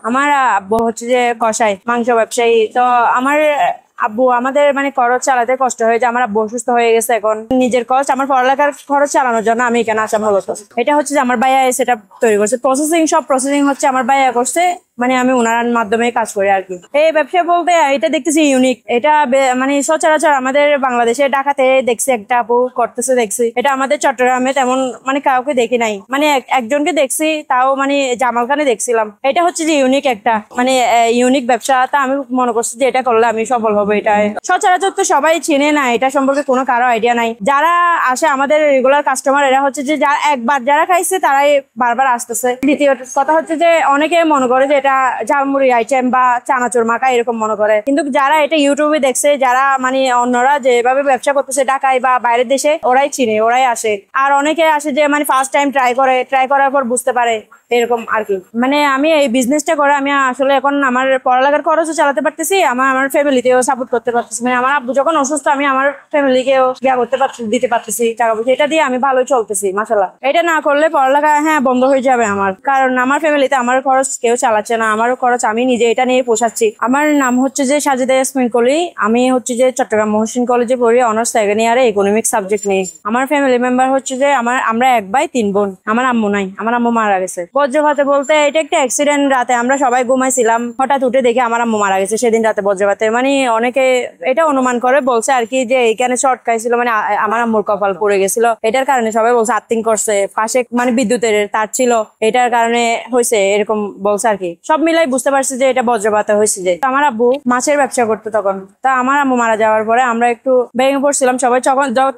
আমার আব্বু হচ্ছে যে কসাই মাংস ব্যবসায়ী। তো আমার আব্বু আমাদের মানে খরচ চালাতে কষ্ট হয়ে যায়। আমার আব্বু অসুস্থ হয়ে গেছে, এখন নিজের খরচ আমার পড়ালেখার খরচ চালানোর জন্য আমি এখানে আসা মূলত। এটা হচ্ছে যে আমার ভাইয়া সেটা তৈরি করছে, সব প্রসেসিং হচ্ছে আমার ভাইয়া করছে। মানে আমি ওনার মাধ্যমে কাজ করি আর কি। এই ব্যবসা বলতে এটা দেখতেছি ইউনিক। এটা মানে সচরাচর আমাদের বাংলাদেশে ঢাকাতে দেখছি একটা আপু করতেছে, দেখছি। এটা আমাদের চট্টগ্রামে তেমন মানে কাউকে দেখি নাই, মানে একজনকে দেখছি, তাও মানে জামাল খানে দেখছিলাম। এটা হচ্ছে যে ইউনিক একটা মানে ইউনিক ব্যবসা। তা আমি মনে করছি যে এটা করলে আমি সফল হবো। এটা সচরাচর তো সবাই চিনে না, এটা সম্পর্কে কোনো কারো আইডিয়া নাই। যারা আসে আমাদের রেগুলার কাস্টমার, এরা হচ্ছে যে একবার যারা খাইছে তারাই বারবার আসতেছে। দ্বিতীয় কথা হচ্ছে যে অনেকে মনে করে যে এটা ঝালমুড়ি আইটেম বা চানাচুর মাখা এরকম মনে করে, কিন্তু যারা এটা ইউটিউবে দেখছে, যারা মানে অন্যরা যেভাবে ব্যবসা করতেছে ঢাকায় বা বাইরের দেশে, ওরাই চিনে, ওরাই আসে। আর অনেকে আসে যে মানে ফার্স্ট টাইম ট্রাই করার পর বুঝতে পারে এরকম আর কি। মানে আমি এই বিজনেসটা করে আমি আসলে এখন আমার পড়ালেখার খরচও চালাতে পারতেছি, আমার ফ্যামিলিতেও সাপোর্ট করতে পারতেছি। মানে আমার আব্বু যখন অসুস্থ, আমি আমার ফ্যামিলিকেও দিতে পারতেছি টাকা পয়সা। এটা দিয়ে আমি ভালোই চলতেছি মাশাআল্লাহ। এটা না করলে পড়ালেখা বন্ধ হয়ে যাবে আমার, কারণ আমার ফ্যামিলিতে আমার খরচ কেউ চালাচ্ছে না। আমার খরচ আমি নিজে এটা নিয়ে পোষাচ্ছি। আমার নাম হচ্ছে যে সাজেদা ইয়াসমিন কলি। আমি হচ্ছে যে চট্টগ্রাম মহসিন কলেজে পড়ি, অনার্স সেকেন্ড ইয়ারে ইকোনমিক্স সাবজেক্ট নিয়ে। আমার ফ্যামিলি মেম্বার হচ্ছে যে আমরা 1 ভাই 3 বোন। আমার আম্মু নাই, আমার আম্মু মারা গেছে। বজ্রপাতে বলতে এটা একটা অ্যাক্সিডেন্ট। রাতে আমরা সবাই ঘুমাইছিলাম, হঠাৎ উঠে দেখি আমার আম্মু মারা গেছে সেদিন রাতে বজ্রপাতে। মানে অনেকে এটা অনুমান করে বলছে আর কি যে এইখানে শর্ট খাইছিল, মানে আমার আম্মুর কপাল পড়ে গেছিল, এটার কারণে সবাই বলছে আর্থিং করছে, পাশে মানে বিদ্যুতের তার ছিল, এটার কারণে হয়েছে এরকম বলছে আর কি। সব মিলাই বুঝতে পারছি যে এটা বজ্রপাতে হয়েছে। যে আমার আব্বু মাছের ব্যবসা করতো তখন। তা আমার আম্মু মারা যাওয়ার পরে আমরা একটু ভেঙে পড়ছিলাম সবাই।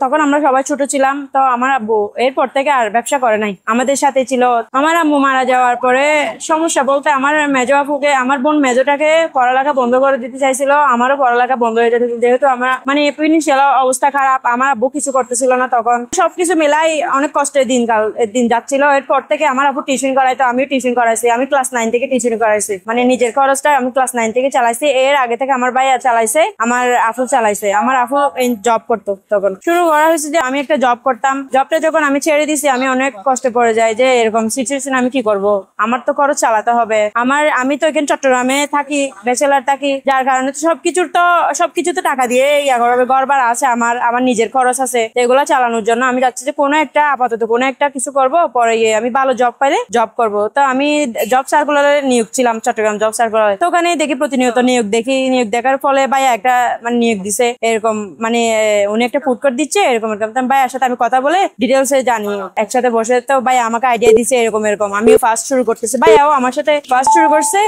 তখন আমরা সবাই ছোট ছিলাম। তো আমার আব্বু এরপর থেকে আর ব্যবসা করে নাই, আমাদের সাথে ছিল। আমার আম্মু মারা যাওয়ার পরে সমস্যা বলতে আমার মেজো আপুকে, আমার বোন মেজোটাকে পড়ালেখা বন্ধ করে দিতে চাইছিল, আমারও পড়ালেখা বন্ধ হয়ে যেত। যেহেতু আমরা মানে ফিনান্সিয়াল অবস্থা খারাপ, আমার আব্বু কিছু করতেছিল না তখন। সবকিছু মিলাই অনেক কষ্টের দিন যাচ্ছিল। এরপর থেকে আমার আব্বু টিউশন করাইতো, আমিও টিউশন করাইছি। আমি ক্লাস 9 থেকে টিউশন করাইছি, মানে নিজের খরচটা আমি ক্লাস 9 থেকে চালাইছি। এর আগে থেকে আমার ভাইয়া চালাইছে, আমার আফু চালাইছে। আমার আফু জব করতো তখন। শুরু করা হয়েছে যে আমি একটা জব করতাম। জবটা যখন আমি ছেড়ে দিছি, আমি অনেক কষ্টে পড়ে যাই যে এরকম সিচুয়েশন আমি কি করব, আমার তো খরচ চালাতে হবে। আমি তো এখানে চট্টগ্রামে থাকি, ব্যাচেলার থাকি, যার কারণে সবকিছুতে টাকা দিয়ে ইয়া করবে। ঘরবার আছে, আমার নিজের খরচ আছে, এগুলো চালানোর জন্য আমি যাচ্ছি যে আপাতত কোনো একটা কিছু করব, পরে আমি ভালো জব পাইলে জব করব। তো আমি জব সার্কুলারে নিয়োগ ছিলাম, চট্টগ্রাম জব সার্কুলারে। তো ওখানে দেখি প্রতিনিয়ত নিয়োগ দেখার ফলে ভাইয়া একটা মানে নিয়োগ দিছে এরকম, মানে উনি একটা ফুড কোর্ট দিচ্ছে এরকম। ভাইয়ার সাথে আমি কথা বলে ডিটেলস জানি, একসাথে বসে। তো ভাই আমাকে আইডিয়া দিছে এরকম। আমিও ফার্স্ট শুরু করতেছি, ভাইয়াও আমার সাথে ফার্স্ট শুরু করছে।